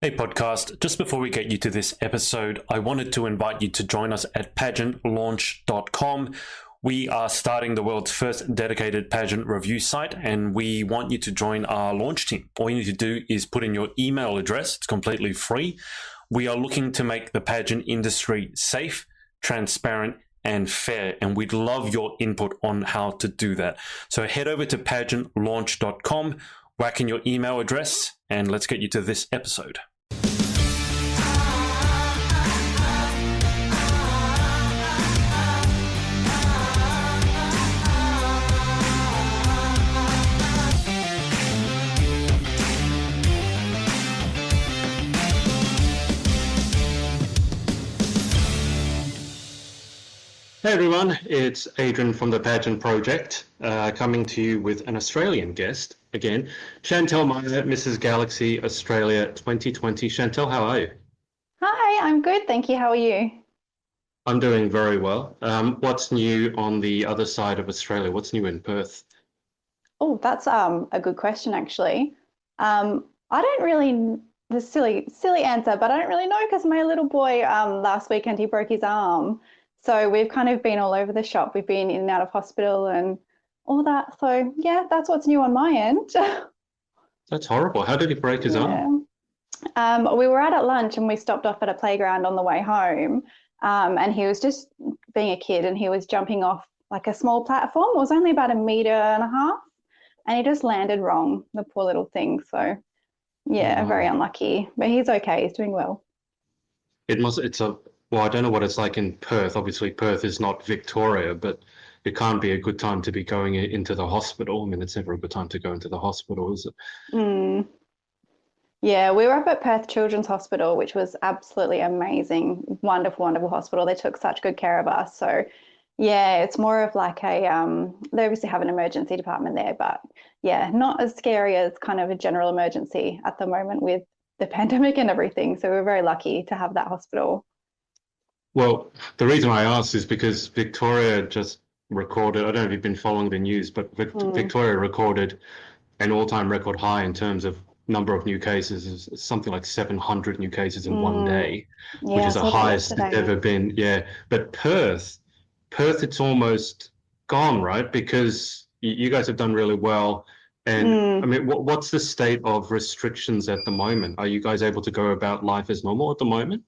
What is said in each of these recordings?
Hey podcast, just before we get you to this episode, I wanted to invite you to join us at pageantlaunch.com. We are starting the world's first dedicated pageant review site, and we want you to join our launch team. All you need to do is put in your email address. It's completely free. We are looking to make the pageant industry safe, transparent, and fair, and we'd love your input on how to do that. So head over to pageantlaunch.com, whack in your email address, and let's get you to this episode. Hey everyone, it's Adrian from the Pageant Project, coming to you with an Australian guest again, Shantelle Maier, Mrs. Galaxy Australia 2020. Shantelle, how are you? Hi, I'm good, thank you. How are you? I'm doing very well. What's new on the other side of Australia? What's new in Perth? Oh, that's a good question actually. I don't really, the silly answer, but I don't really know because my little boy last weekend he broke his arm. So we've kind of been all over the shop. We've been in and out of hospital and all that. So yeah, that's what's new on my end. That's horrible. How did he break his arm? We were out at lunch and we stopped off at a playground on the way home. And he was just being a kid and he was jumping off like a small platform. It was only about 1.5 meters and he just landed wrong, the poor little thing. So yeah, very unlucky, but he's okay. He's doing well. Well, I don't know what it's like in Perth. Obviously, Perth is not Victoria, but it can't be a good time to be going into the hospital. I mean, it's never a good time to go into the hospital, is it? Yeah, we were up at Perth Children's Hospital, which was absolutely amazing. Wonderful, wonderful hospital. They took such good care of us. So yeah, it's more of like they obviously have an emergency department there, but yeah, not as scary as kind of a general emergency at the moment with the pandemic and everything. So we're very lucky to have that hospital. Well, the reason I asked is because Victoria just recorded, I don't know if you've been following the news, but Victoria recorded an all-time record high in terms of number of new cases. It's something like 700 new cases in one day, which is the highest it's ever been. Yeah, but Perth, it's almost gone, right? Because you guys have done really well. And I mean, what's the state of restrictions at the moment? Are you guys able to go about life as normal at the moment?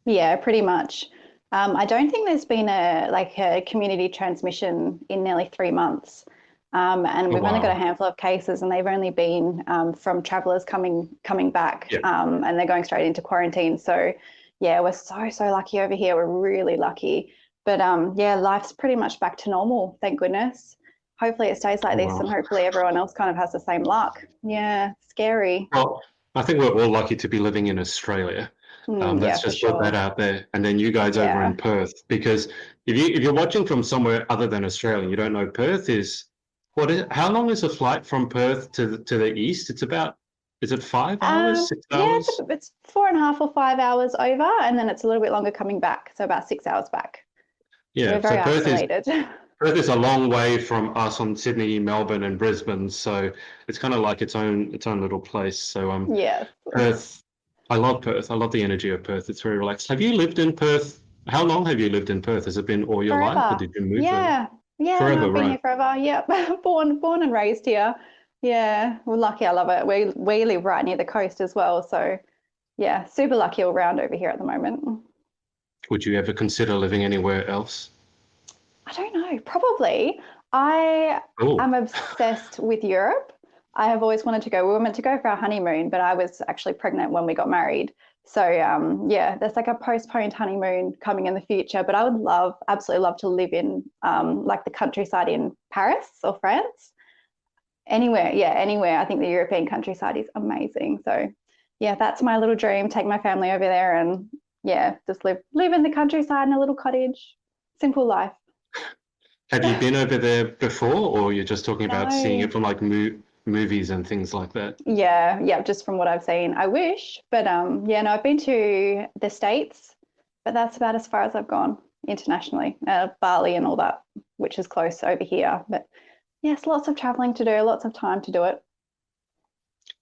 Yeah, pretty much. I don't think there's been a community transmission in nearly 3 months. And we've only got a handful of cases and they've only been from travellers coming back and they're going straight into quarantine. So yeah, we're so lucky over here. We're really lucky. But yeah, life's pretty much back to normal, thank goodness. Hopefully it stays like this and hopefully everyone else kind of has the same luck. Yeah, scary. Well, I think we're all lucky to be living in Australia. Let's just put that out there. And then you guys over in Perth, because if you're watching from somewhere other than Australia, and you don't know, Perth is, how long is a flight from Perth to the east? It's about, is it 5 hours, 6 hours? Yeah, it's 4.5 or 5 hours over, and then it's a little bit longer coming back, so about 6 hours back. Yeah, so very isolated. Perth is a long way from us on Sydney, Melbourne, and Brisbane, so it's kind of like its own little place. So Perth. I love Perth. I love the energy of Perth. It's very relaxed. Have you lived in Perth? How long have you lived in Perth? Has it been all your life, or did you move there? Yeah, forever, I've been here forever. Yep, born and raised here. Yeah, we're lucky. I love it. We live right near the coast as well, so yeah, super lucky all round over here at the moment. Would you ever consider living anywhere else? I don't know. Probably. I am obsessed with Europe. I have always wanted to go. We were meant to go for our honeymoon, but I was actually pregnant when we got married. So yeah, there's like a postponed honeymoon coming in the future, but I would absolutely love to live in like the countryside in Paris or France. Anywhere. I think the European countryside is amazing. So yeah, that's my little dream. Take my family over there and yeah, just live in the countryside in a little cottage. Simple life. Have you been over there before, or you're just talking about seeing it from like movies and things like that? Yeah, just from what I've seen. I wish, but yeah, no, I've been to the States, but that's about as far as I've gone internationally, Bali and all that, which is close over here. But yes, lots of traveling to do, lots of time to do it.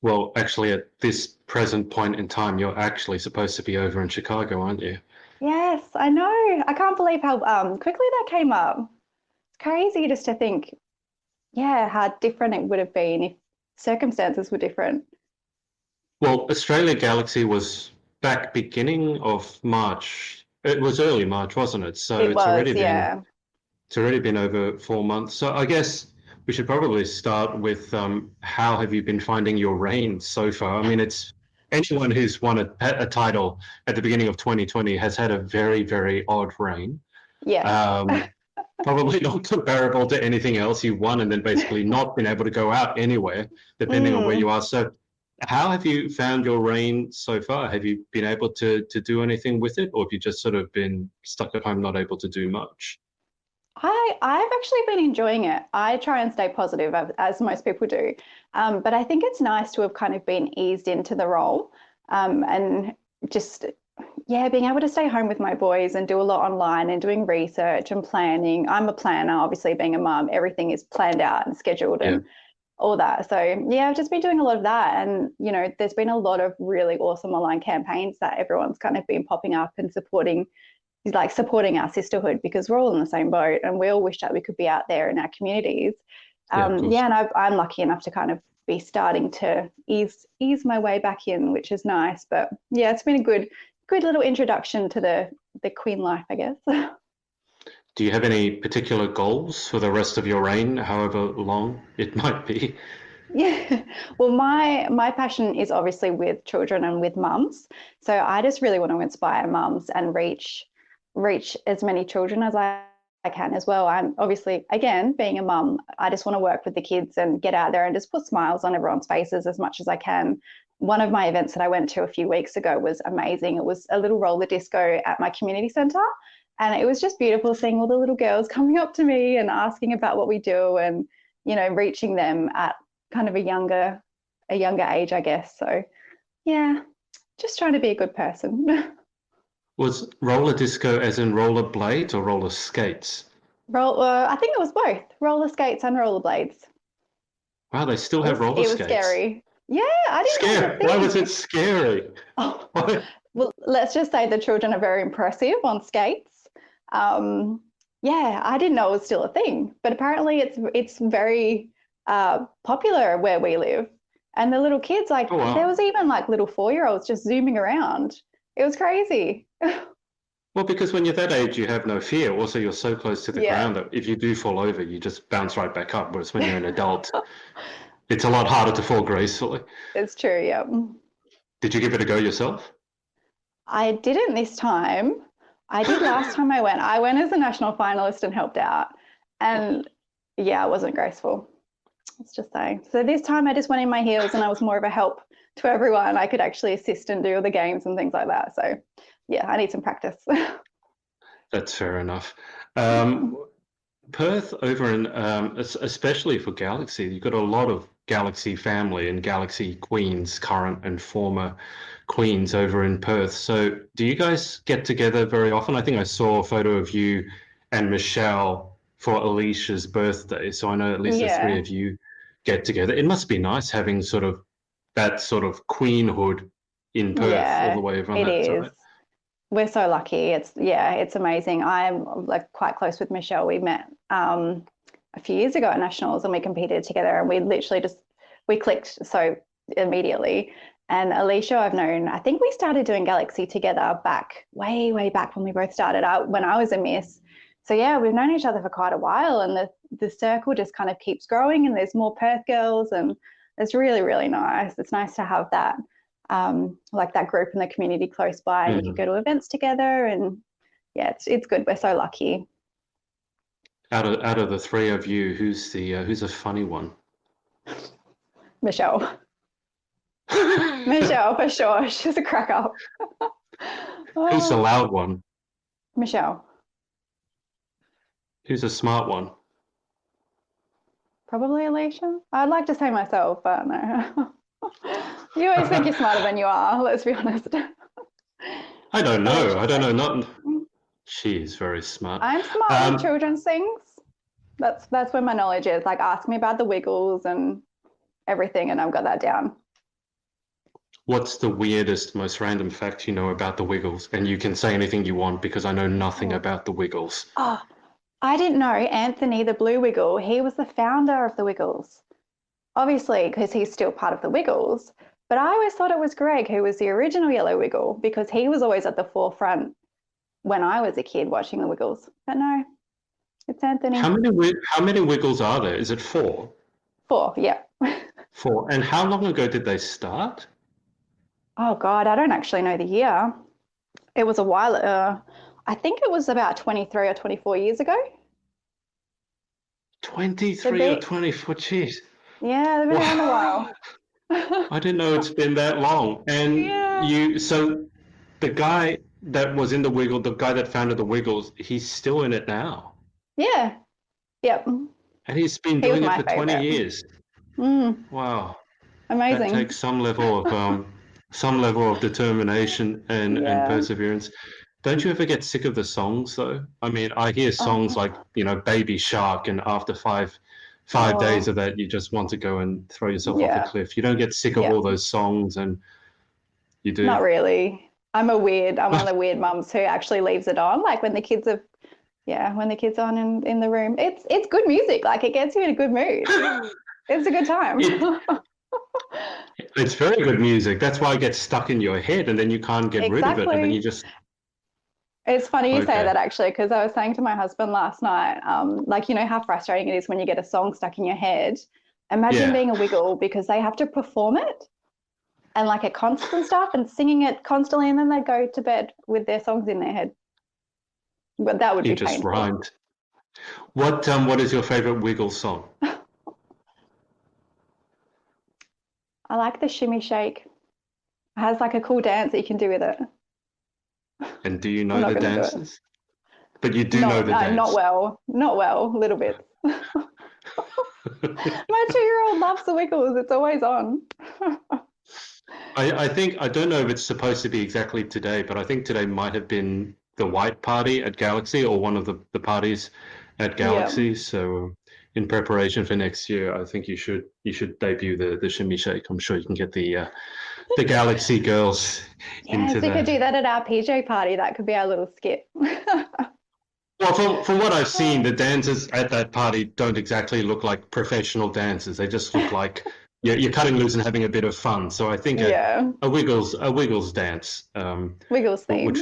Well, actually, at this present point in time, you're actually supposed to be over in Chicago, aren't you? Yes, I know. I can't believe how quickly that came up. It's crazy just to think, yeah, how different it would have been if circumstances were different. Well, Australia Galaxy was back beginning of March. It was early March, wasn't it? So It was, yeah. it's already been over 4 months. So I guess we should probably start with how have you been finding your reign so far? I mean, it's anyone who's won a title at the beginning of 2020 has had a very, very odd reign. Yes. Probably not comparable to anything else you won and then basically not been able to go out anywhere, depending on where you are. So how have you found your reign so far? Have you been able to do anything with it, or have you just sort of been stuck at home, not able to do much? I've actually been enjoying it. I try and stay positive as most people do. But I think it's nice to have kind of been eased into the role and just, yeah, being able to stay home with my boys and do a lot online and doing research and planning. I'm a planner, obviously, being a mum, everything is planned out and scheduled and all that. So, yeah, I've just been doing a lot of that. And, you know, there's been a lot of really awesome online campaigns that everyone's kind of been popping up and supporting our sisterhood because we're all in the same boat and we all wish that we could be out there in our communities. And I'm lucky enough to kind of be starting to ease my way back in, which is nice. But yeah, it's been a good little introduction to the queen life, I guess. Do you have any particular goals for the rest of your reign, however long it might be? Yeah, well, my passion is obviously with children and with mums. So I just really want to inspire mums and reach as many children as I can as well. I'm obviously, again, being a mum, I just want to work with the kids and get out there and just put smiles on everyone's faces as much as I can. One of my events that I went to a few weeks ago was amazing. It was a little roller disco at my community centre. And it was just beautiful seeing all the little girls coming up to me and asking about what we do and, you know, reaching them at kind of a younger age, I guess. So, yeah, just trying to be a good person. Was roller disco as in roller blades or roller skates? I think it was both roller skates and rollerblades. Wow, they still have roller It skates. was scary. Yeah, I didn't know. Scary. Why was it scary? Oh, well, let's just say the children are very impressive on skates. Yeah, I didn't know it was still a thing, but apparently it's very popular where we live. And the little kids, like, there was even like little 4-year-olds just zooming around. It was crazy. Well, because when you're that age, you have no fear. Also, you're so close to the ground that if you do fall over, you just bounce right back up. Whereas when you're an adult, it's a lot harder to fall gracefully. It's true, yeah. Did you give it a go yourself? I didn't this time. I did last time I went. I went as a national finalist and helped out. And yeah, it wasn't graceful. Let's just say. So this time I just went in my heels and I was more of a help to everyone. I could actually assist and do all the games and things like that. So yeah, I need some practice. That's fair enough. Perth over in, especially for Galaxy, you've got a lot of Galaxy family and Galaxy queens, current and former queens over in Perth. So do you guys get together very often? I think I saw a photo of you and Michelle for Alicia's birthday. So I know at least the three of you get together. It must be nice having sort of that sort of queenhood in Perth all the way over on that side. We're so lucky. It's amazing. I'm like quite close with Michelle. We met a few years ago at Nationals and we competed together and we literally we clicked so immediately. And Alicia, I've known, I think we started doing Galaxy together back, way back when we both started out when I was a Miss. So yeah, we've known each other for quite a while and the circle just kind of keeps growing and there's more Perth girls and it's really, really nice. It's nice to have that. Like that group in the community close by and we can go to events together and yeah, it's good. We're so lucky. Out of the three of you, who's a funny one? Michelle. Michelle for sure. She's a crack up. Who's the loud one? Michelle. Who's a smart one? Probably Alicia. I'd like to say myself, but no. You always think you're smarter than you are, let's be honest. I don't know. She is very smart. I'm smart with children's things. That's where my knowledge is. Like ask me about the wiggles and everything and I've got that down. What's the weirdest, most random fact you know about the Wiggles? And you can say anything you want because I know nothing about the Wiggles. Oh, I didn't know Anthony the Blue Wiggle. He was the founder of the Wiggles. Obviously, because he's still part of the Wiggles. But I always thought it was Greg who was the original Yellow Wiggle because he was always at the forefront when I was a kid watching the Wiggles. But no, it's Anthony. How many Wiggles are there? Is it 4? 4, yeah. 4. And how long ago did they start? Oh, God, I don't actually know the year. It was a while. I think it was about 23 or 24 years ago. 23 or 24, jeez. Yeah, they've been around a while. I didn't know it's been that long. And so the guy that was in the Wiggle, the guy that founded the Wiggles, he's still in it now. Yeah. Yep. And he's been doing it for 20 years. Wow. Amazing. That takes some level of determination and perseverance. Don't you ever get sick of the songs though? I mean, I hear songs like, Baby Shark, and after five days of that, you just want to go and throw yourself off a cliff. You don't get sick of all those songs, and you do? Not really. I'm one of the weird mums who actually leaves it on, like when the kids are on in the room. It's good music. Like, it gets you in a good mood. It's a good time. It's very good music. That's why it gets stuck in your head, and then you can't get rid of it, and then you just... It's funny you say that, actually, because I was saying to my husband last night, like, how frustrating it is when you get a song stuck in your head. Imagine being a Wiggle, because they have to perform it and like it concerts and stuff and singing it constantly, and then they go to bed with their songs in their head. But that would be painful. You just rhymed. What is your favorite Wiggle song? I like the Shimmy Shake. It has like a cool dance that you can do with it. And do you know the dances? But you do know the dance. Not well, a little bit. My 2-year-old loves the Wiggles. It's always on. I think, I don't know if it's supposed to be exactly today, but I think today might have been the white party at Galaxy, or one of the parties at Galaxy. Yeah. So in preparation for next year, I think you should debut the Shimmy Shake. I'm sure you can get the Galaxy girls into that. We could do that at our PJ party. That could be our little skit. Well, from what I've seen, the dancers at that party don't exactly look like professional dancers. They just look like you're cutting loose and having a bit of fun. So I think a Wiggles dance Wiggles theme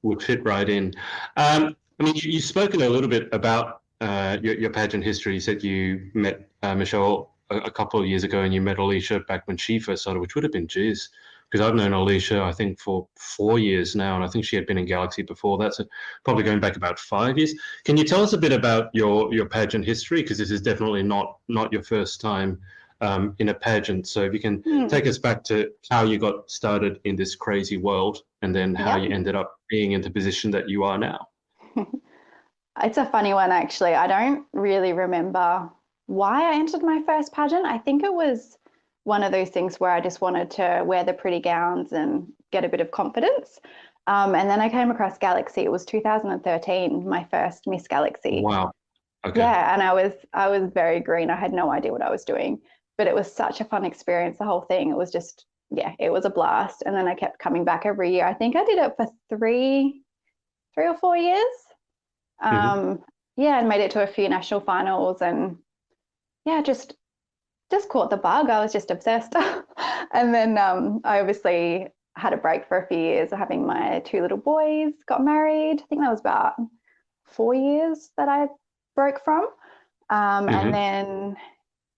would fit right in. I mean, you've spoken a little bit about your pageant history. You said you met Michelle a couple of years ago, and you met Alicia back when she first started, which would have been, because I've known Alicia, I think, for 4 years now, and I think she had been in Galaxy before that, so probably going back about 5 years. Can you tell us a bit about your pageant history? Because this is definitely not your first time in a pageant. So if you can take us back to how you got started in this crazy world, and then how you ended up being in the position that you are now. It's a funny one, actually. I don't really remember why I entered my first pageant. I think it was one of those things where I just wanted to wear the pretty gowns and get a bit of confidence. And then I came across Galaxy. It was 2013, my first Miss Galaxy. Wow. Okay. Yeah, and I was very green. I had no idea what I was doing, but it was such a fun experience, the whole thing. It was just, it was a blast. And then I kept coming back every year. I think I did it for three or 4 years. And made it to a few national finals, and just caught the bug. I was just obsessed. And then I obviously had a break for a few years, having my 2 little boys, got married. I think that was about 4 years that I broke from. And then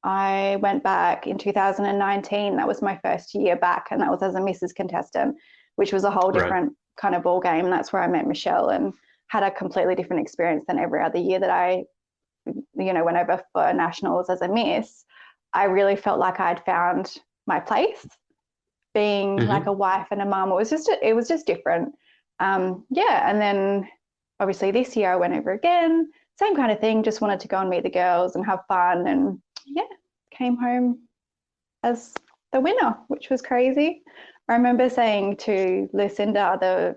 I went back in 2019. That was my first year back, and that was as a Mrs. contestant, which was a whole different kind of ball game. That's where I met Michelle and had a completely different experience than every other year that I, went over for nationals as a Miss. I really felt like I'd found my place, being like a wife and a mum. It was just different. And then obviously this year I went over again, same kind of thing, just wanted to go and meet the girls and have fun, and came home as the winner, which was crazy. I remember saying to Lucinda,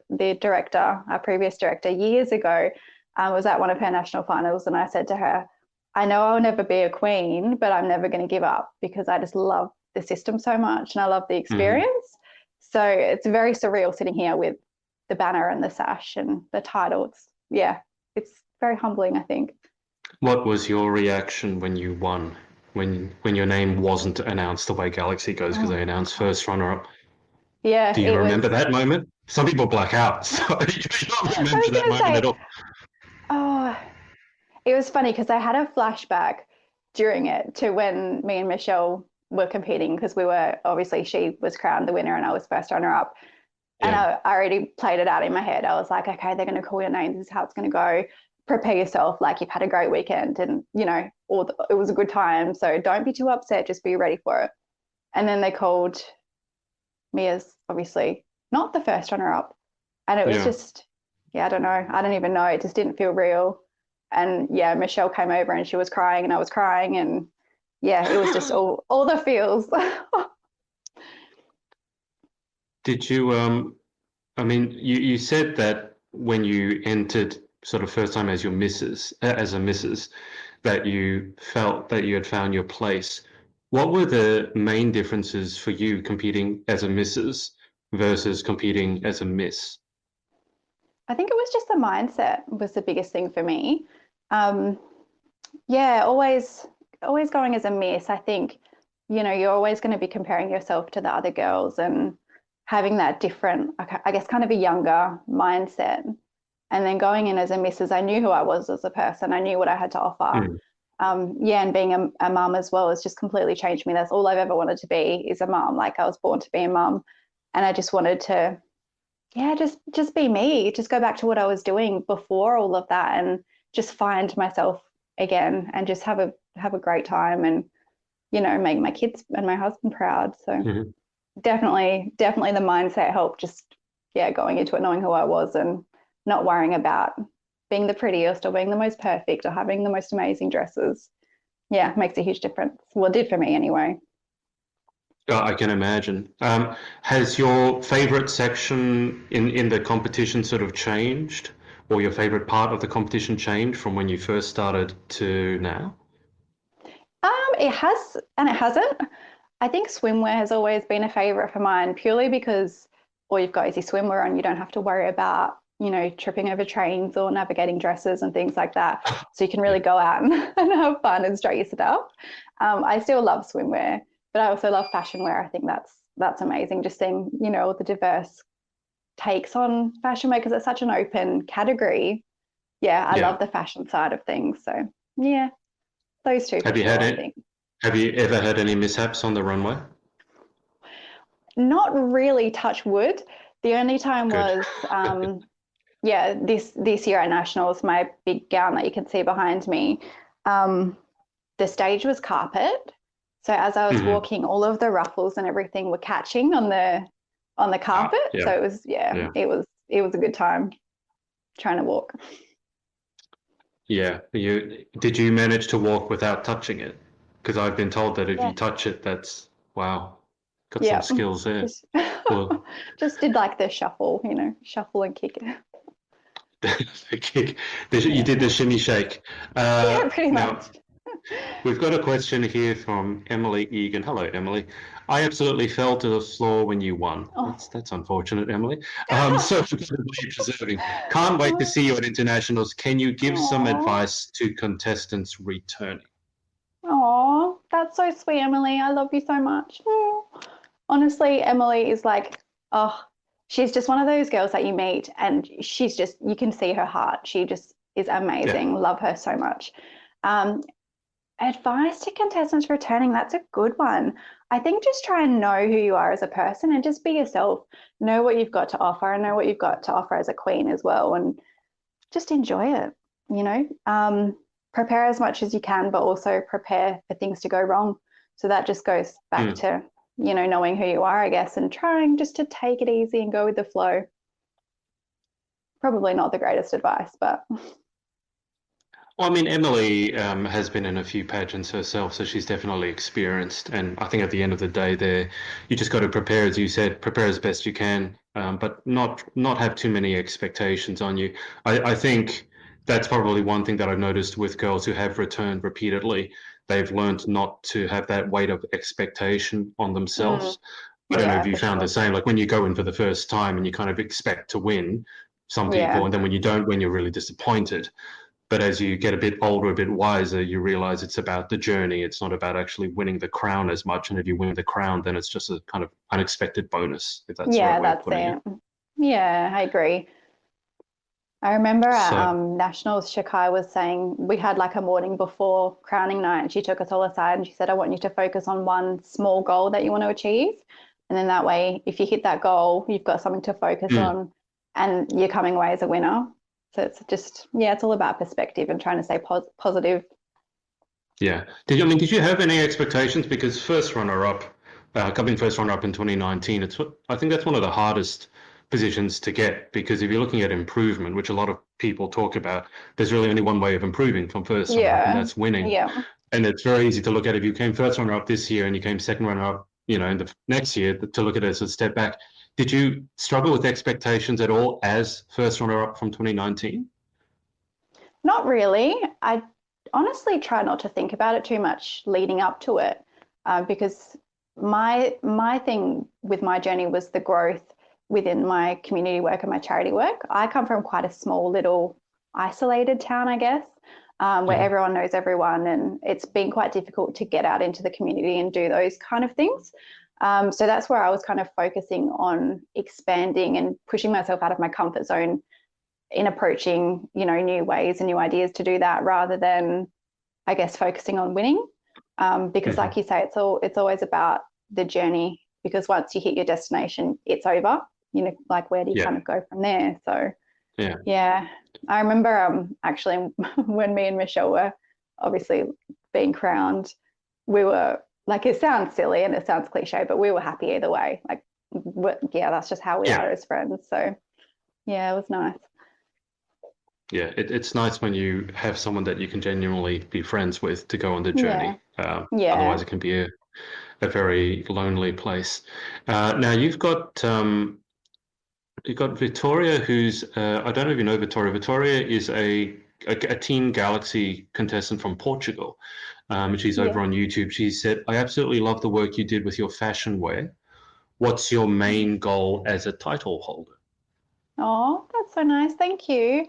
the director, our previous director, years ago, was at one of her national finals, and I said to her, I know I'll never be a queen, but I'm never going to give up, because I just love the system so much and I love the experience. So it's very surreal sitting here with the banner and the sash and the title. It's very humbling, I think. What was your reaction when you won? When your name wasn't announced the way Galaxy goes, because they announced first runner-up. Yeah. Do you remember that moment? Some people black out, so you don't remember that moment at all. Oh, it was funny because I had a flashback during it to when me and Michelle were competing, because she was crowned the winner and I was first runner-up. And I already played it out in my head. I was like, okay, they're going to call your name. This is how it's going to go. Prepare yourself. Like, you've had a great weekend and, it was a good time. So don't be too upset. Just be ready for it. And then they called me as obviously not the first runner-up. And it was just, I don't know. I don't even know. It just didn't feel real. And Michelle came over and she was crying and I was crying. And it was just all the feels. Did you, you said that when you entered sort of first time as a missus, that you felt that you had found your place. What were the main differences for you competing as a missus versus competing as a miss? I think it was just the mindset was the biggest thing for me. Always going as a miss. I think, you're always going to be comparing yourself to the other girls and having that different, I guess, kind of a younger mindset. And then going in as a missus, I knew who I was as a person. I knew what I had to offer. And being a mum as well has just completely changed me. That's all I've ever wanted to be, is a mum. Like, I was born to be a mum, and I just wanted to, just be me, just go back to what I was doing before all of that and just find myself again and just have a great time and, make my kids and my husband proud. So definitely the mindset helped, just, going into it, knowing who I was and not worrying about being the prettiest or being the most perfect or having the most amazing dresses. Makes a huge difference. Well, it did for me anyway. I can imagine. Has your favorite section in the competition sort of changed, or your favorite part of the competition changed from when you first started to now? It has and it hasn't. I think swimwear has always been a favorite for mine, purely because all you've got is your swimwear and you don't have to worry about, tripping over trains or navigating dresses and things like that. So you can really go out and have fun and strut your stuff. I still love swimwear, but I also love fashion wear. I think that's amazing, just seeing, all the diverse takes on fashion wear, because it's such an open category. I love the fashion side of things. So those two. Have you ever had any mishaps on the runway? Not really, touch wood. The only time was this year at Nationals, my big gown that you can see behind me, the stage was carpet. So as I was walking, all of the ruffles and everything were catching on the carpet. So it was it was a good time trying to walk. Did you manage to walk without touching it? Because I've been told that if you touch it, that's wow. Got some skills there. Just did like the shuffle, shuffle and kick. The kick. You did the shimmy shake. Pretty much. We've got a question here from Emily Egan. Hello, Emily. I absolutely fell to the floor when you won. That's unfortunate, Emily. So preserving. Can't wait to see you at internationals. Can you give some advice to contestants returning? Oh, that's so sweet, Emily. I love you so much. Honestly, Emily is like, she's just one of those girls that you meet and she's just, you can see her heart. She just is amazing. Love her so much. Advice to contestants returning, that's a good one. I think just try and know who you are as a person and just be yourself. Know what you've got to offer and know what you've got to offer as a queen as well, and just enjoy it, prepare as much as you can, but also prepare for things to go wrong. So that just goes back to, knowing who you are, I guess, and trying just to take it easy and go with the flow. Probably not the greatest advice, but... Well, I mean, Emily has been in a few pageants herself, so she's definitely experienced. And I think at the end of the day, you just got to prepare, as you said, prepare as best you can, but not have too many expectations on you. I think that's probably one thing that I've noticed with girls who have returned repeatedly. They've learned not to have that weight of expectation on themselves. I don't know Yeah, if you for found sure. the same, like when you go in for the first time and you kind of expect to win, some people, Yeah. and then when you don't win, you're really disappointed. But as you get a bit older, a bit wiser, you realize it's about the journey. It's not about actually winning the crown as much. And if you win the crown, then it's just a kind of unexpected bonus, if that's the right Yeah, way of that's putting it. it. Yeah, I agree. I remember at So, Nationals, Shakai was saying we had like a morning before crowning night, and she took us all aside and she said, I want you to focus on one small goal that you want to achieve. And then that way, if you hit that goal, you've got something to focus on and you're coming away as a winner. So it's just, yeah, it's all about perspective and trying to stay positive. yeah. Did you have any expectations? Because first runner-up, coming first runner-up in 2019, I think that's one of the hardest positions to get, because if you're looking at improvement, which a lot of people talk about, there's really only one way of improving from first runner-up, and Yeah. that's winning. Yeah. And it's very easy to look at if you came first runner-up this year and you came second runner-up, in the next year, to look at it as a step back. Did you struggle with expectations at all as first runner-up from 2019? Not really. I honestly try not to think about it too much leading up to it, because my thing with my journey was the growth within my community work and my charity work. I come from quite a small little isolated town, I guess, where everyone knows everyone, and it's been quite difficult to get out into the community and do those kind of things. So that's where I was kind of focusing on expanding and pushing myself out of my comfort zone in approaching, new ways and new ideas to do that, rather than, I guess, focusing on winning. Because like you say, it's always about the journey, because once you hit your destination, it's over, like where do you kind of go from there? So yeah. I remember actually when me and Michelle were obviously being crowned, we were like, it sounds silly and it sounds cliche, but we were happy either way. Like, that's just how we are as friends. So yeah, it was nice. Yeah, it's nice when you have someone that you can genuinely be friends with to go on the journey. Otherwise, it can be a very lonely place. Now you've got Victoria, who's I don't know if you know Victoria. Victoria is a Teen Galaxy contestant from Portugal. She's over on YouTube. She said, "I absolutely love the work you did with your fashion wear. What's your main goal as a title holder?" Oh, that's so nice. Thank you.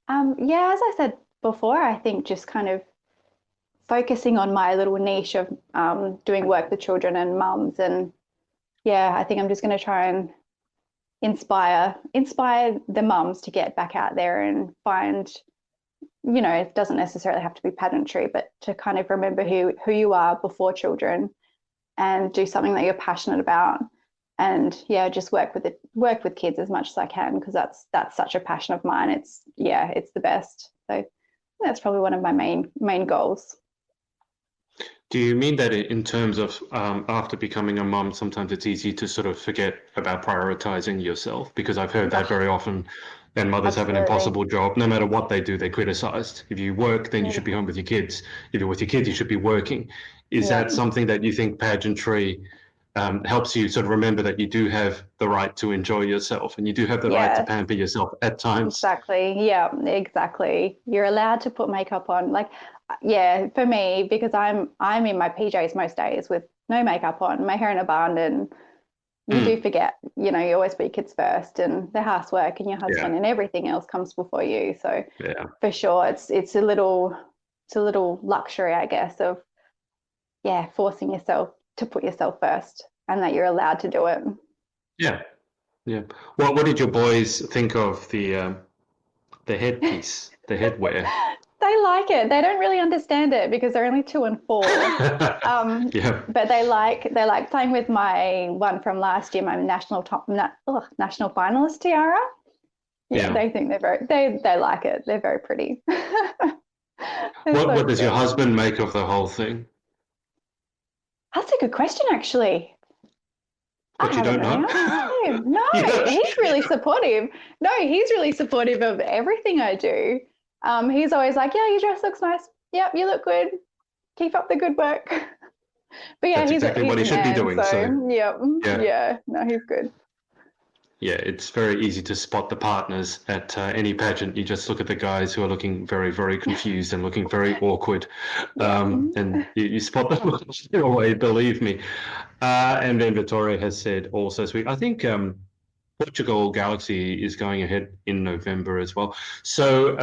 Yeah, as I said before, I think just kind of focusing on my little niche of doing work with children and mums. And yeah, I think I'm just going to try and inspire the mums to get back out there and find, it doesn't necessarily have to be pageantry, but to kind of remember who you are before children and do something that you're passionate about. And yeah, just work with kids as much as I can, because that's such a passion of mine. It's the best. So that's probably one of my main goals. Do you mean that in terms of after becoming a mum, sometimes it's easy to sort of forget about prioritizing yourself? Because I've heard that very often, and mothers have an impossible job. No matter what they do, they're criticized. If you work, then you should be home with your kids. If you're with your kids, you should be working. Is that something that you think pageantry helps you sort of remember that you do have the right to enjoy yourself, and you do have the right to pamper yourself at times? Exactly. Yeah, exactly. You're allowed to put makeup on. Like, for me, because I'm in my PJs most days with no makeup on, my hair in a bun, and you do forget, you always put your kids first and the housework and your husband and everything else comes before you. So for sure, it's a little luxury, I guess, of forcing yourself to put yourself first, and that you're allowed to do it. Yeah. Well, what did your boys think of the headpiece, the headwear? They like it. They don't really understand it because they're only 2 and 4. But they like playing with my one from last year, my national finalist tiara. They think they like it. They're very pretty. What does your husband make of the whole thing? That's a good question, actually. But you don't know? No, he's really supportive. No, he's really supportive of everything I do. He's always like, yeah, your dress looks nice. Yep, you look good. Keep up the good work. But yeah, that's exactly what he should be doing. No, he's good. it's very easy to spot the partners at any pageant. You just look at the guys who are looking very, very confused and looking very awkward, and you spot them in a way, believe me. And then Victoria has said also, sweet. I think Portugal Galaxy is going ahead in November as well. So,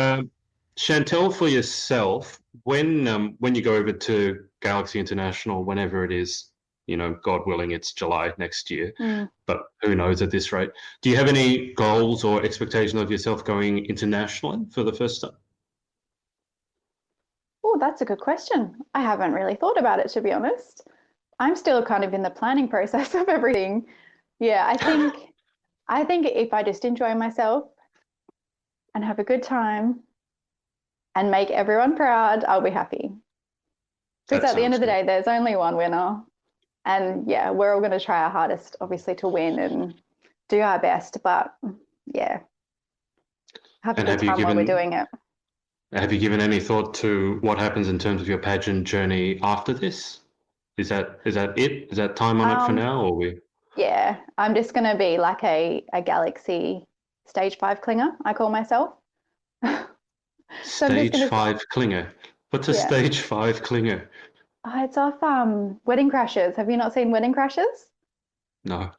Shantelle, for yourself, when you go over to Galaxy International, whenever it is, God willing, it's July next year, but who knows at this rate. Do you have any goals or expectations of yourself going internationally for the first time? Oh, that's a good question. I haven't really thought about it, to be honest. I'm still kind of in the planning process of everything. Yeah, I think if I just enjoy myself and have a good time and make everyone proud, I'll be happy. Because at the end of the day, there's only one winner. And yeah, we're all going to try our hardest, obviously, to win and do our best. But yeah, have a good time while we're doing it. Have you given any thought to what happens in terms of your pageant journey after this? Is that it? Is that time on it for now, or we? Yeah, I'm just going to be like a Galaxy stage 5 clinger, I call myself. Stage 5 clinger. What's a stage 5 clinger? Oh, it's off Wedding Crashers. Have you not seen Wedding Crashers? No.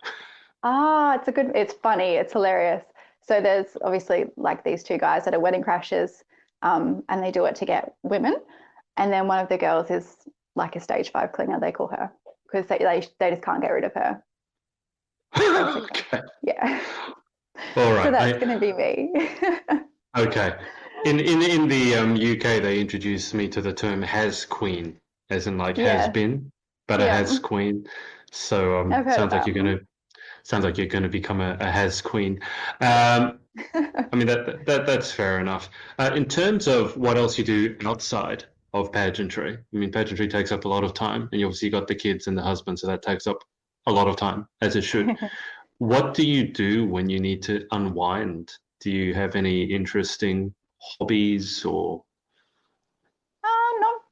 It's funny, it's hilarious. So there's obviously like these two guys that are wedding crashers, and they do it to get women. And then one of the girls is like a stage 5 clinger, they call her, because they just can't get rid of her. Okay. Yeah. All right. So that's going to be me. Okay. In the UK, they introduced me to the term "has queen," as in like has been, but a has queen. So sounds like you're gonna become a has queen. I mean that's fair enough. In terms of what else you do outside of pageantry, I mean pageantry takes up a lot of time, and you obviously got the kids and the husband, so that takes up a lot of time, as it should. What do you do when you need to unwind? Do you have any interesting hobbies or?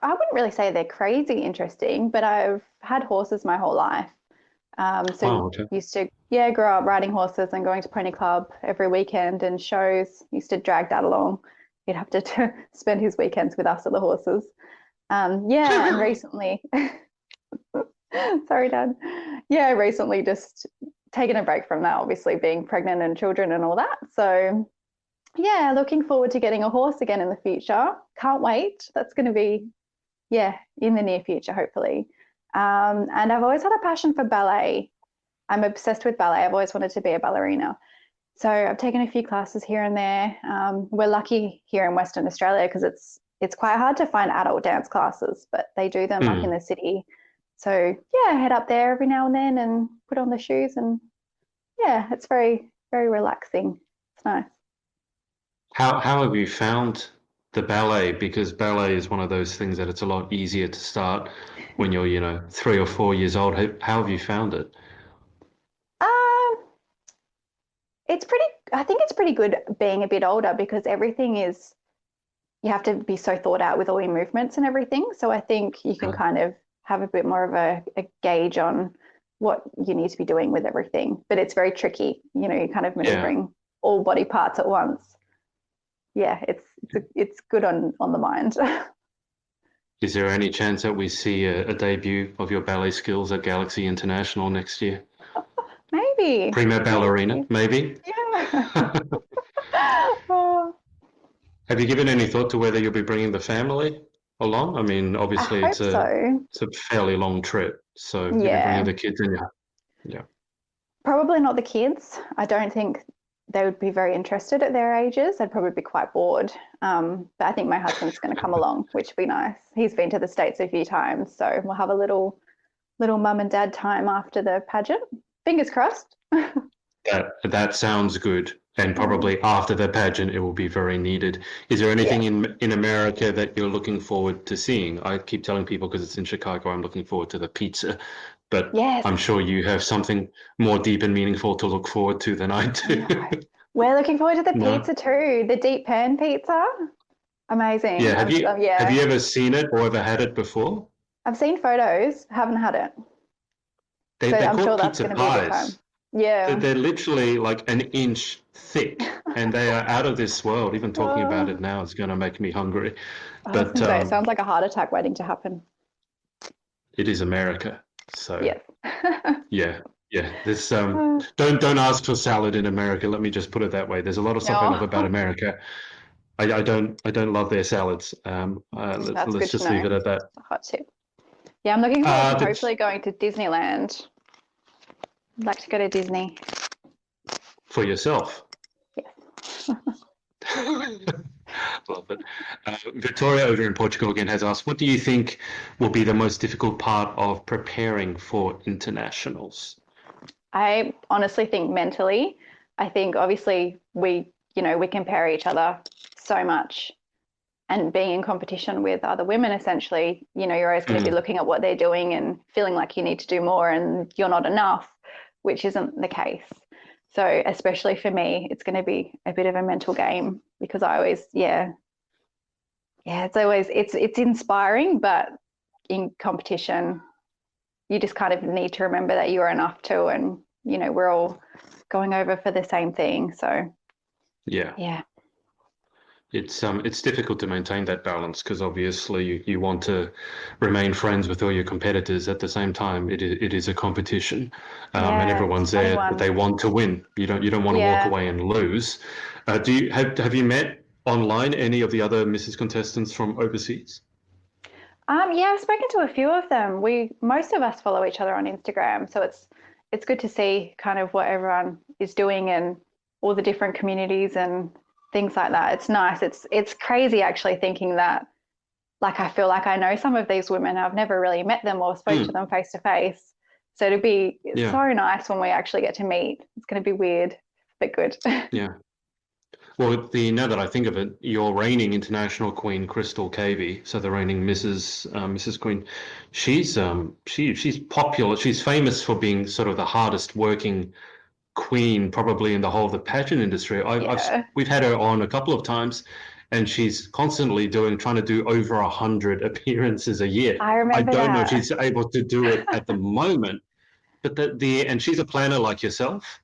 I wouldn't really say they're crazy interesting, but I've had horses my whole life. Used to grow up riding horses and going to pony club every weekend and shows. Used to drag Dad along. He'd have to spend his weekends with us at the horses. And recently, sorry, Dad. Yeah, recently just taken a break from that, obviously being pregnant and children and all that. So yeah, looking forward to getting a horse again in the future. Can't wait. That's going to be, in the near future, hopefully. And I've always had a passion for ballet. I'm obsessed with ballet. I've always wanted to be a ballerina. So I've taken a few classes here and there. We're lucky here in Western Australia because it's quite hard to find adult dance classes, but they do them up in the city. So head up there every now and then and put on the shoes, and it's very, very relaxing. It's nice. How have you found the ballet? Because ballet is one of those things that it's a lot easier to start when you're 3 or 4 years old. How have you found it? I think it's pretty good being a bit older because everything you have to be so thought out with all your movements and everything. So I think you can kind of have a bit more of a gauge on what you need to be doing with everything. But it's very tricky, you're kind of maneuvering all body parts at once. Yeah, it's good on the mind. Is there any chance that we see a debut of your ballet skills at Galaxy International next year? Maybe. Prima ballerina, maybe? Yeah. Have you given any thought to whether you'll be bringing the family along? I mean, obviously it's a fairly long trip, so you'll be bringing the kids in. Yeah. Probably not the kids. I don't think they would be very interested at their ages. They'd probably be quite bored. But I think my husband's going to come along, which would be nice. He's been to the States a few times, so we'll have a little mum and dad time after the pageant. Fingers crossed. That sounds good. And probably after the pageant, it will be very needed. Is there anything in America that you're looking forward to seeing? I keep telling people because it's in Chicago, I'm looking forward to the pizza. But I'm sure you have something more deep and meaningful to look forward to than I do. No. We're looking forward to the pizza too. The deep pan pizza. Amazing. Yeah. Have you ever seen it or ever had it before? I've seen photos, haven't had it. They're called pizza pies. Yeah. They're literally like an inch thick, and they are out of this world. Even talking about it now is going to make me hungry. I was But gonna say, it sounds like a heart attack waiting to happen. it is America, so Yes. yeah, yeah. This don't ask for salad in America. Let me just put it that way. There's a lot of stuff I love about No. America. I don't love their salads. That's Let's good to just leave know. it at that. It's a hot tip. Yeah, I'm looking forward to But hopefully going to Disneyland. I'd like to go to Disney. for yourself. Yes. Love it. Victoria over in Portugal again has asked, what do you think will be the most difficult part of preparing for internationals? I honestly think mentally, I think obviously we compare each other so much, and being in competition with other women, essentially, you're always going to be looking at what they're doing and feeling like you need to do more and you're not enough, which isn't the case. So especially for me, it's going to be a bit of a mental game, because I always, it's inspiring, but in competition, you just kind of need to remember that you are enough too, and we're all going over for the same thing. So yeah, it's difficult to maintain that balance, because obviously you want to remain friends with all your competitors. At the same time, it is a competition, and everyone's there. They want to win. You don't want to walk away and lose. Have you met online any of the other Mrs. contestants from overseas? Yeah, I've spoken to a few of them. Most of us follow each other on Instagram, so it's good to see kind of what everyone is doing and all the different communities and things like that. It's nice. It's crazy actually thinking that, like, I feel like I know some of these women. I've never really met them or spoke to them face to face. So it'll be so nice when we actually get to meet. It's going to be weird, but good. Yeah. Well, now that I think of it, your reigning international queen, Crystal Cavey, so the reigning Mrs. Queen, she's popular. She's famous for being sort of the hardest working queen probably in the whole of the pageant industry. We've had her on a couple of times, and she's constantly trying to do over 100 appearances a year. I remember I don't know if that. she's able to do it at the moment, but and she's a planner like yourself.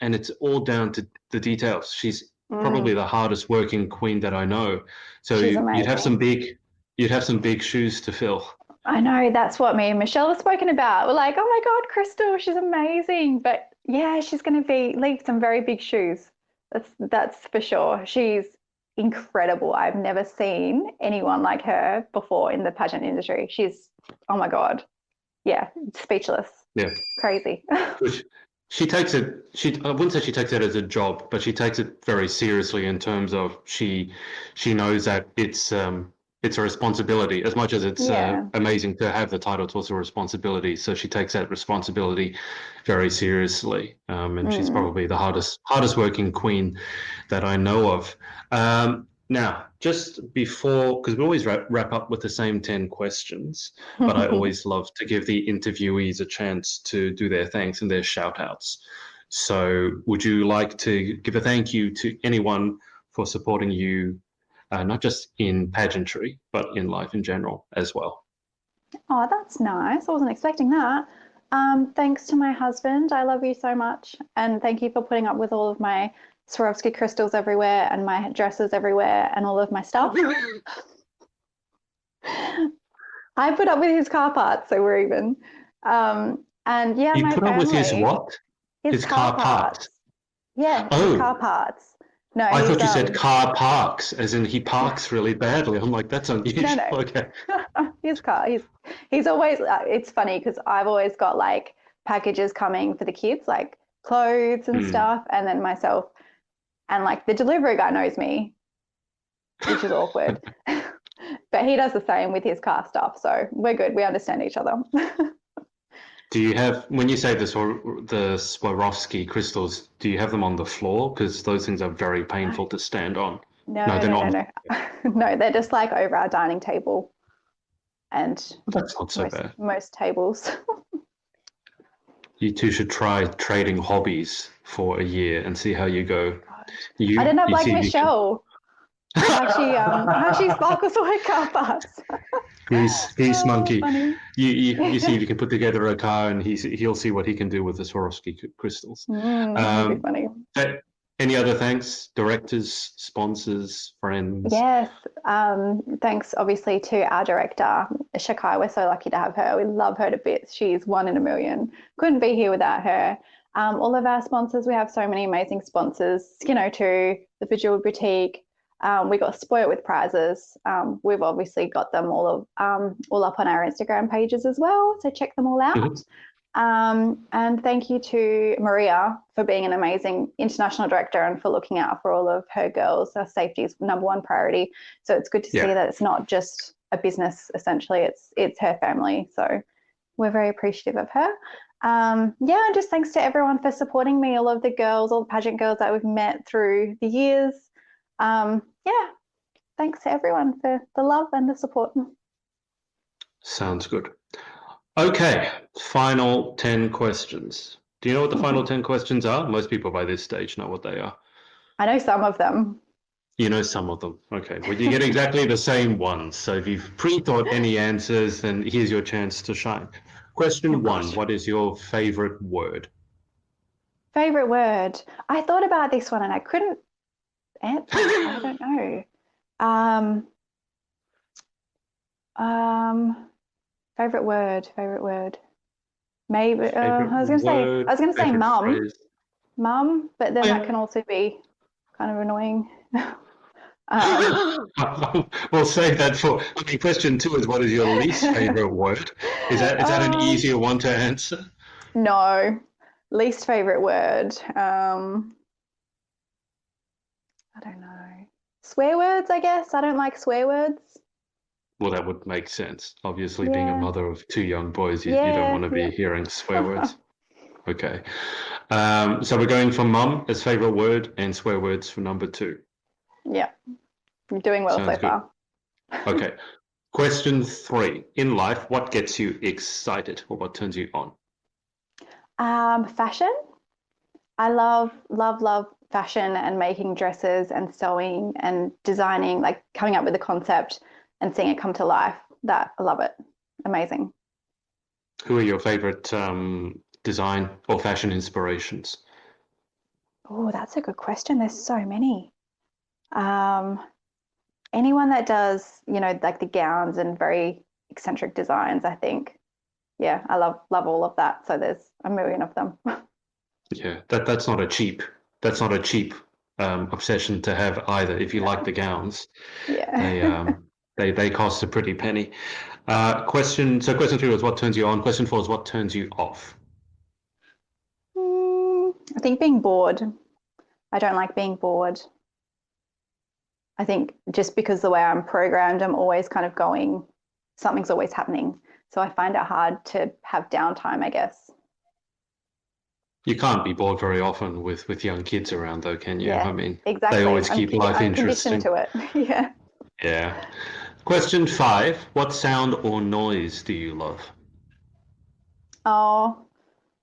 And it's all down to the details. She's probably the hardest working queen that I know. So you'd have some big shoes to fill. I know, that's what me and Michelle have spoken about. We're like, oh my God, Crystal, she's amazing. But yeah, she's going to leave some very big shoes. That's for sure. She's incredible. I've never seen anyone like her before in the pageant industry. She's, oh my God. Yeah, speechless. Yeah. Crazy. She takes it, I wouldn't say she takes it as a job, but she takes it very seriously in terms of she knows that it's a responsibility. As much as it's amazing to have the title, it's also a responsibility. So she takes that responsibility very seriously. And she's probably the hardest working queen that I know of. Now, just before, because we always wrap up with the same 10 questions, but I always love to give the interviewees a chance to do their thanks and their shout outs. So would you like to give a thank you to anyone for supporting you, not just in pageantry, but in life in general as well? Oh, that's nice. I wasn't expecting that. Thanks to my husband. I love you so much. And thank you for putting up with all of my Swarovski crystals everywhere and my dresses everywhere and all of my stuff. I put up with his car parts, so we're even. And yeah, you my put family. up with his what? His car parts. Yeah, his car parts. No, I thought you said car parks, as in he parks really badly. I'm like, that's unusual. No. Okay. His car. He's always. It's funny because I've always got like packages coming for the kids, like clothes and stuff, and then myself. And like the delivery guy knows me, which is awkward. But he does the same with his car stuff. So we're good. We understand each other. Do you have, when you say the Swarovski crystals, do you have them on the floor? Because those things are very painful to stand on. No, they're not. No. No, they're just like over our dining table. And that's not so bad. Most tables. You two should try trading hobbies for a year and see how you go. I'd end up like Michelle. how she sparkles away car parts. Grease monkey. Funny. You see if you can put together a car, and he'll see what he can do with the Swarovski crystals. That'd be funny. Any other thanks? Directors, sponsors, friends? Yes. Thanks, obviously, to our director, Shakai. We're so lucky to have her. We love her to bits. She's one in a million. Couldn't be here without her. All of our sponsors, we have so many amazing sponsors, to the Bejeweled Boutique. We got spoilt with prizes. We've obviously got them all up on our Instagram pages as well, so check them all out. Mm-hmm. And thank you to Maria for being an amazing international director and for looking out for all of her girls. Our safety is number one priority. So it's good to see that it's not just a business, essentially, it's her family. So we're very appreciative of her. And just thanks to everyone for supporting me, all of the girls, all the pageant girls that we've met through the years. Thanks to everyone for the love and the support. Sounds good. Okay, final 10 questions. Do you know what the final 10 questions are? Most people by this stage know what they are. I know some of them. You know some of them. Okay, well, you get exactly the same ones. So if you've pre-thought any answers, then here's your chance to shine. Question 1, what is your favorite word? Favorite word? I thought about this one and I couldn't answer. I don't know. Favorite word. Maybe I was gonna say mum. Mum, but then that can also be kind of annoying. We'll save that for question 2 is what is your least favorite word? Is that an easier one to answer? No. Least favorite word. I don't know. Swear words, I guess. I don't like swear words. Well, that would make sense. Obviously, being a mother of 2 young boys, you don't want to be hearing swear words. Okay. So we're going for mum as favorite word and swear words for number 2. Yeah. You're doing well so far. Okay. Question 3. In life, what gets you excited or what turns you on? Fashion. I love fashion and making dresses and sewing and designing, like coming up with a concept and seeing it come to life. I love it. Amazing. Who are your favorite design or fashion inspirations? Oh, that's a good question. There's so many. Anyone that does, like the gowns and very eccentric designs, I think. Yeah, I love all of that. So there's a million of them. Yeah, that's not a cheap obsession to have either. If you like the gowns, they cost a pretty penny. Question 3 was what turns you on. Question 4 is what turns you off. I think being bored. I don't like being bored. I think just because the way I'm programmed, I'm always kind of going, something's always happening. So I find it hard to have downtime, I guess. You can't be bored very often with young kids around, though, can you? Yeah, I mean, exactly. They always keep life interesting. I'm conditioned to it. Yeah. Yeah. Question 5, what sound or noise do you love? Oh,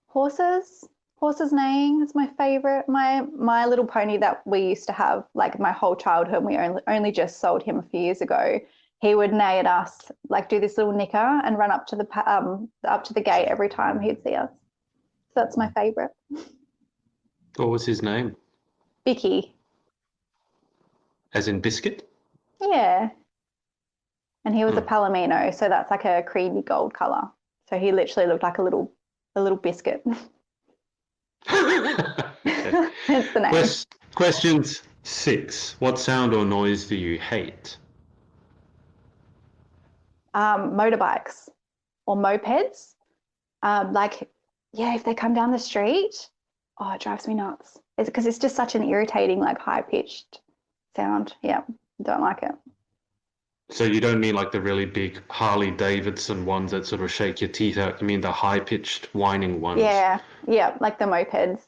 horses. Horses neighing is my favorite. My little pony that we used to have, like my whole childhood, we only just sold him a few years ago. He would neigh at us, like do this little nicker and run up to the gate every time he'd see us. So that's my favorite. What was his name? Bicky. As in biscuit? Yeah. And he was a Palomino, so that's like a creamy gold color. So he literally looked like a little biscuit. Hence the name. Question 6. What sound or noise do you hate? Motorbikes or mopeds. If they come down the street, it drives me nuts. It's because it's just such an irritating, like high-pitched sound. Yeah, don't like it. So you don't mean like the really big Harley Davidson ones that sort of shake your teeth out. You mean the high-pitched whining ones? Yeah, like the mopeds.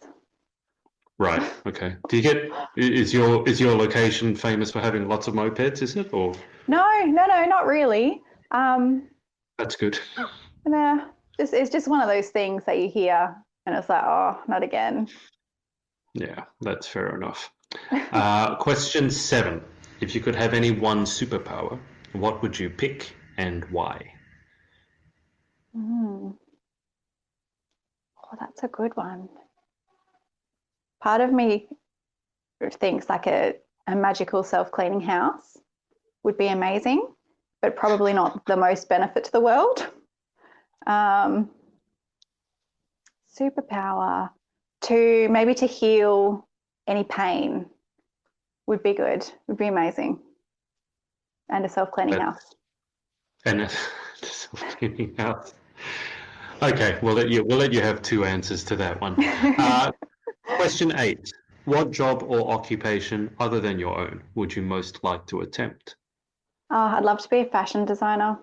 Right. Okay. Is your location famous for having lots of mopeds? Is it or? No, not really. That's good. Nah, it's just one of those things that you hear, and it's like, oh, not again. Yeah, that's fair enough. Question 7. if you could have any one superpower, what would you pick and why? Oh, that's a good one. Part of me thinks like a magical self-cleaning house would be amazing, but probably not the most benefit to the world. Superpower to heal any pain would be good, would be amazing. And a self-cleaning house. And a self-cleaning house. Okay, we'll let you have two answers to that one. Question 8. What job or occupation other than your own would you most like to attempt? I'd love to be a fashion designer.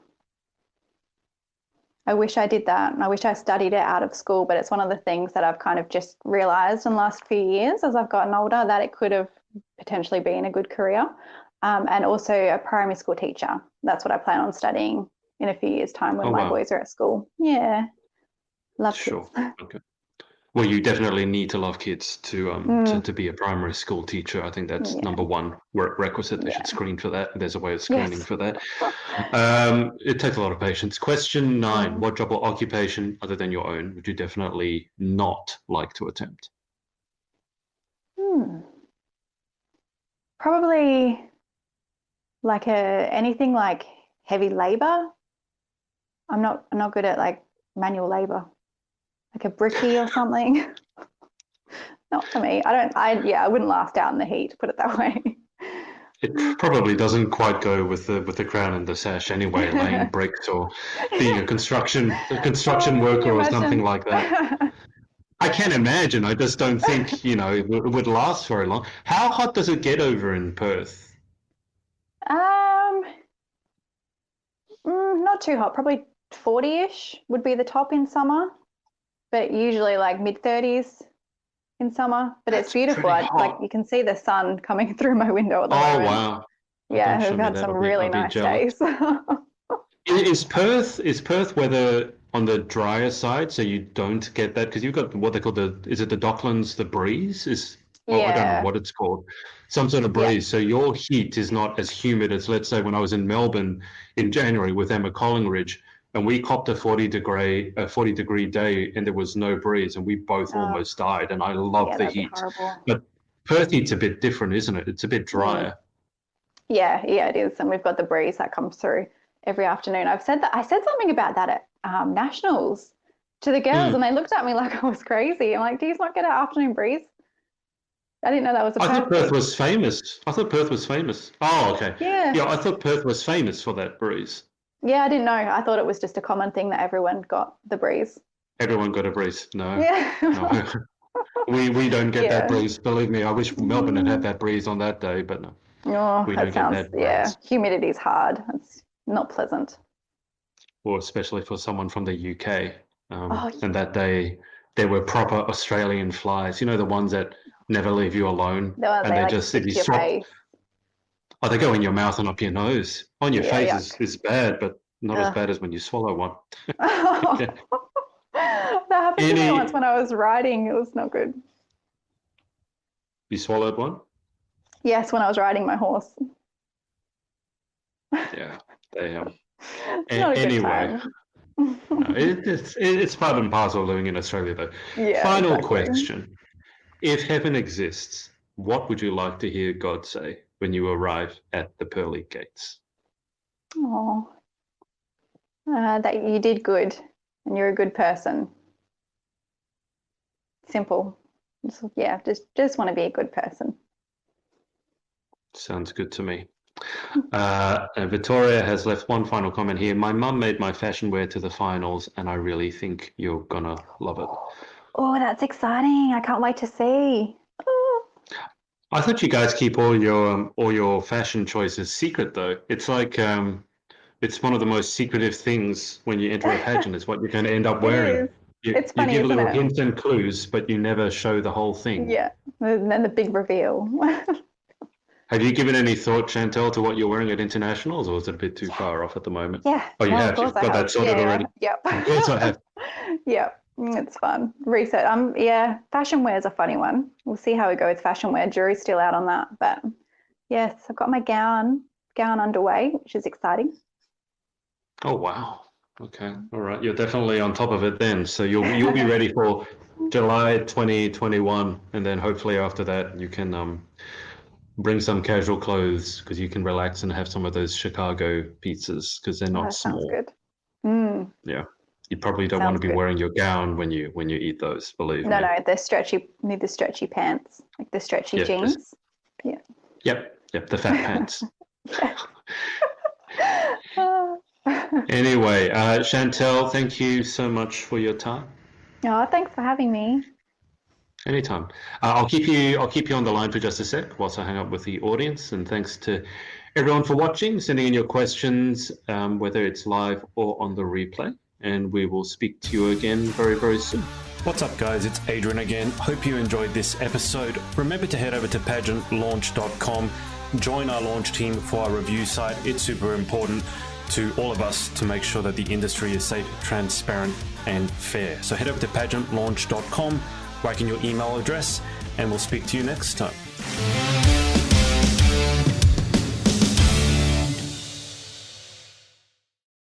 I wish I did that. I wish I studied it out of school, but it's one of the things that I've kind of just realised in the last few years as I've gotten older that it could have potentially been a good career. And also a primary school teacher. That's what I plan on studying in a few years' time when my boys are at school. Yeah. Love kids. Okay. Well, you definitely need to love kids to be a primary school teacher. I think that's number one requisite. They should screen for that. There's a way of screening for that. It takes a lot of patience. Question 9. What job or occupation other than your own would you definitely not like to attempt? Probably like anything like heavy labor. I'm not good at like manual labor, like a brickie or something. Not for me. I wouldn't last out in the heat, put it that way. It probably doesn't quite go with the crown and the sash anyway, laying bricks or being a construction worker or something like that. I can't imagine. I just don't think, it would last very long. How hot does it get over in Perth? Not too hot. Probably 40-ish would be the top in summer, but usually like mid-30s in summer. But it's beautiful. Like you can see the sun coming through my window at the moment. Oh wow! Yeah, we've had some really nice days. Is Perth weather on the drier side, so you don't get that? Because you've got what they call is it the Docklands, the breeze? I don't know what it's called. Some sort of breeze. So your heat is not as humid as, let's say, when I was in Melbourne in January with Emma Collingridge, and we copped a 40-degree day, and there was no breeze, and we both almost died. And I love the heat. But Perth heat's a bit different, isn't it? It's a bit drier. Yeah, it is. And we've got the breeze that comes through every afternoon. I said something about that at Nationals to the girls, and they looked at me like I was crazy. I'm like, do you not get an afternoon breeze? I didn't know that was a Perth. I thought Perth was famous. Oh, okay. Yeah, I thought Perth was famous for that breeze. Yeah, I didn't know. I thought it was just a common thing that everyone got the breeze. Everyone got a breeze. No. Yeah. No. We don't get that breeze. Believe me, I wish Melbourne had that breeze on that day, but no. Oh, we don't get that breeze. Yeah, humidity's hard. It's not pleasant. Or especially for someone from the UK. And that day there were proper Australian flies. You know, the ones that never leave you alone. They just if you swap. Oh, they go in your mouth and up your nose. On your face is bad, but not as bad as when you swallow one. That happened to me once when I was riding. It was not good. You swallowed one? Yes, when I was riding my horse. Yeah, anyway. No, it's part and parcel of living in Australia, though. Yeah, Final question. If heaven exists, what would you like to hear God say when you arrive at the pearly gates? Oh, that you did good and you're a good person. Simple. Just want to be a good person. Sounds good to me. And Victoria has left one final comment here. My mum made my fashion wear to the finals, and I really think you're gonna love it. Oh, that's exciting! I can't wait to see. Oh. I thought you guys keep all your fashion choices secret, though. It's like it's one of the most secretive things when you enter a pageant. Is what you're going to end up wearing. It's funny, you give little it? hints and clues, but you never show the whole thing. Yeah, and then the big reveal. Have you given any thought, Shantelle, to what you're wearing at internationals, or is it a bit too far off at the moment? Yeah. Oh, you have. You've got that sorted already. Yep. Of course I have. Yep. It's fun. Research. Fashion wear is a funny one. We'll see how we go with fashion wear. Jury's still out on that, but Yes, I've got my gown underway, which is exciting. Oh, wow. Okay. All right. You're definitely on top of it then. So you'll be ready for July 2021, and then hopefully after that you can bring some casual clothes because you can relax and have some of those Chicago pizzas because they're not small. Sounds good. Mm. Yeah. You probably don't want to be wearing your gown when you eat those, believe me. No, they're stretchy. Need the stretchy pants, like the stretchy jeans. Yeah. Yep, the fat pants. Anyway, Shantelle, thank you so much for your time. Oh, thanks for having me. Anytime. I'll keep you on the line for just a sec whilst I hang up with the audience. And thanks to everyone for watching, sending in your questions, whether it's live or on the replay. And we will speak to you again very, very soon. What's up, guys? It's Adrian again. Hope you enjoyed this episode. Remember to head over to pageantlaunch.com. Join our launch team for our review site. It's super important to all of us to make sure that the industry is safe, transparent, and fair. So head over to pageantlaunch.com, write in your email address, and we'll speak to you next time.